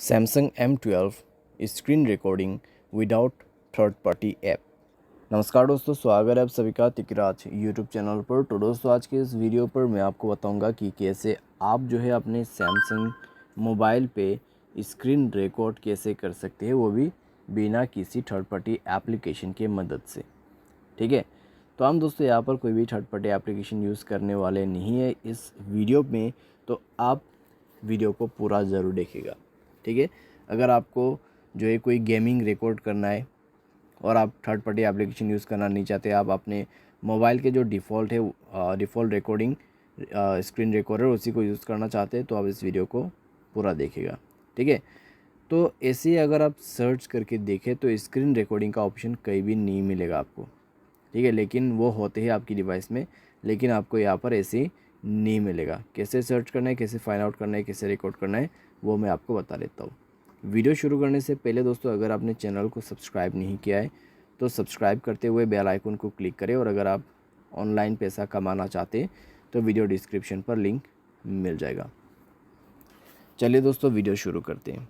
Samsung M12 screen recording without third party app. नमस्कार दोस्तों, स्वागत है आप सभी का तिकराज यूट्यूब चैनल पर। तो दोस्तों आज के इस वीडियो पर मैं आपको बताऊंगा कि कैसे आप जो है अपने सैमसंग मोबाइल पे स्क्रीन रिकॉर्ड कैसे कर सकते हैं, वो भी बिना किसी थर्ड पार्टी एप्लीकेशन के मदद से। ठीक है, तो हम दोस्तों यहाँ पर कोई भी थर्ड पार्टी एप्लीकेशन यूज़ करने वाले नहीं है इस वीडियो में, तो आप वीडियो को पूरा ज़रूर देखिएगा। ठीक है, अगर आपको जो है कोई गेमिंग रिकॉर्ड करना है और आप थर्ड पार्टी एप्लीकेशन यूज़ करना नहीं चाहते, आप अपने मोबाइल के जो डिफ़ॉल्ट है डिफ़ॉल्ट रिकॉर्डिंग स्क्रीन रिकॉर्डर उसी को यूज़ करना चाहते हैं, तो आप इस वीडियो को पूरा देखिएगा। ठीक है, तो ऐसे ही अगर आप सर्च करके देखें तो स्क्रीन रिकॉर्डिंग का ऑप्शन कहीं भी नहीं मिलेगा आपको। ठीक है, लेकिन वो होते हैं आपकी डिवाइस में, लेकिन आपको यहाँ पर ऐसे नहीं मिलेगा। कैसे सर्च करना है, कैसे फाइंड आउट करना है, कैसे रिकॉर्ड करना है, वो मैं आपको बता देता हूँ। वीडियो शुरू करने से पहले दोस्तों, अगर आपने चैनल को सब्सक्राइब नहीं किया है तो सब्सक्राइब करते हुए बेल आइकन को क्लिक करें, और अगर आप ऑनलाइन पैसा कमाना चाहते हैं तो वीडियो डिस्क्रिप्शन पर लिंक मिल जाएगा। चलिए दोस्तों वीडियो शुरू करते हैं।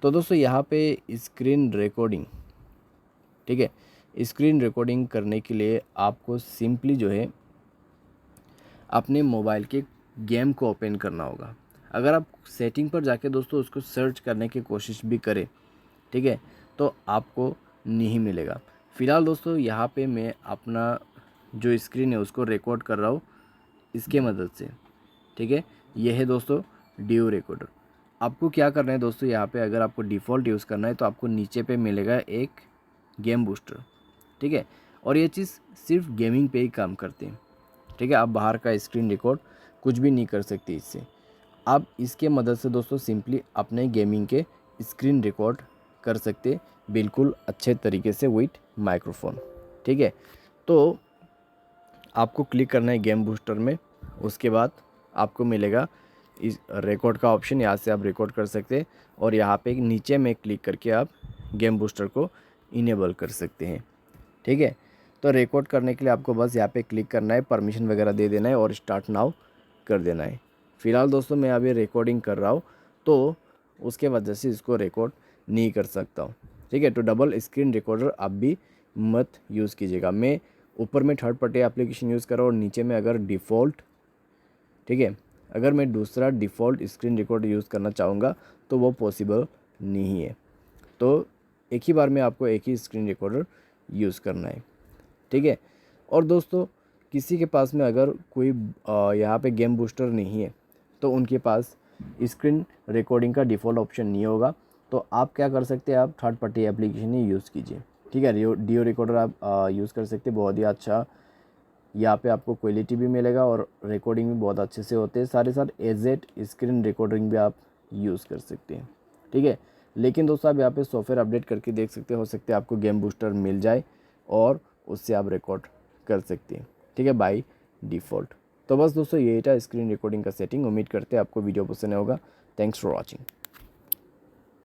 तो दोस्तों यहाँ पे स्क्रीन रिकॉर्डिंग, ठीक है, स्क्रीन रिकॉर्डिंग करने के लिए आपको सिंपली जो है अपने मोबाइल के गेम को ओपन करना होगा। अगर आप सेटिंग पर जाके दोस्तों उसको सर्च करने की कोशिश भी करें, ठीक है, तो आपको नहीं मिलेगा। फ़िलहाल दोस्तों यहाँ पे मैं अपना जो स्क्रीन है उसको रिकॉर्ड कर रहा हूँ इसके मदद से। ठीक है, यह है दोस्तों डियो रिकॉर्डर। आपको क्या करना है दोस्तों, यहाँ पे अगर आपको डिफ़ॉल्ट यूज़ करना है तो आपको नीचे पे मिलेगा एक गेम बूस्टर। ठीक है, और ये चीज़ सिर्फ गेमिंग पे ही काम करती है। ठीक है, आप बाहर का स्क्रीन रिकॉर्ड कुछ भी नहीं कर सकते इससे। आप इसके मदद से दोस्तों सिंपली अपने गेमिंग के स्क्रीन रिकॉर्ड कर सकते बिल्कुल अच्छे तरीके से विथ माइक्रोफोन। ठीक है, तो आपको क्लिक करना है गेम बूस्टर में। उसके बाद आपको मिलेगा इस रिकॉर्ड का ऑप्शन, यहाँ से आप रिकॉर्ड कर सकते हैं, और यहाँ पे नीचे में क्लिक करके आप गेम बूस्टर को इनेबल कर सकते हैं। ठीक है, तो रिकॉर्ड करने के लिए आपको बस यहाँ पे क्लिक करना है, परमिशन वगैरह दे देना है और स्टार्ट नाउ कर देना है। फ़िलहाल दोस्तों मैं अभी रिकॉर्डिंग कर रहा हूँ, तो उसके वजह से इसको रिकॉर्ड नहीं कर सकता हूँ। ठीक है, तो डबल स्क्रीन रिकॉर्डर आप भी मत यूज़ कीजिएगा। मैं ऊपर में थर्ड पार्टी एप्लीकेशन यूज़ कर रहा हूँ और नीचे में अगर डिफ़ॉल्ट, ठीक है, अगर मैं दूसरा डिफ़ॉल्ट स्क्रीन रिकॉर्डर यूज़ करना चाहूँगा तो वो पॉसिबल नहीं है। तो एक ही बार में आपको एक ही स्क्रीन रिकॉर्डर यूज़ करना है। ठीक है, और दोस्तों किसी के पास में अगर कोई यहाँ पे गेम बूस्टर नहीं है तो उनके पास स्क्रीन रिकॉर्डिंग का डिफ़ॉल्ट ऑप्शन नहीं होगा, तो आप क्या कर सकते हैं, आप थर्ड पार्टी एप्लीकेशन ही यूज़ कीजिए। ठीक है, डियो रिकॉर्डर आप यूज़ कर सकते हैं, बहुत ही अच्छा। यहाँ पे आपको क्वालिटी भी मिलेगा और रिकॉर्डिंग भी बहुत अच्छे से होते हैं। सारे साथ एजेड स्क्रीन रिकॉर्डिंग भी आप यूज़ कर सकते हैं। ठीक है, लेकिन दोस्तों आप यहाँ पे सॉफ्टवेयर अपडेट करके देख सकते हो सकते हैं आपको गेम बूस्टर मिल जाए और उससे आप रिकॉर्ड कर सकते हैं। ठीक है, बाय डिफ़ॉल्ट। तो बस दोस्तों यही था स्क्रीन रिकॉर्डिंग का सेटिंग। उम्मीद करते हैं आपको वीडियो पसंद होगा। Thanks for watching.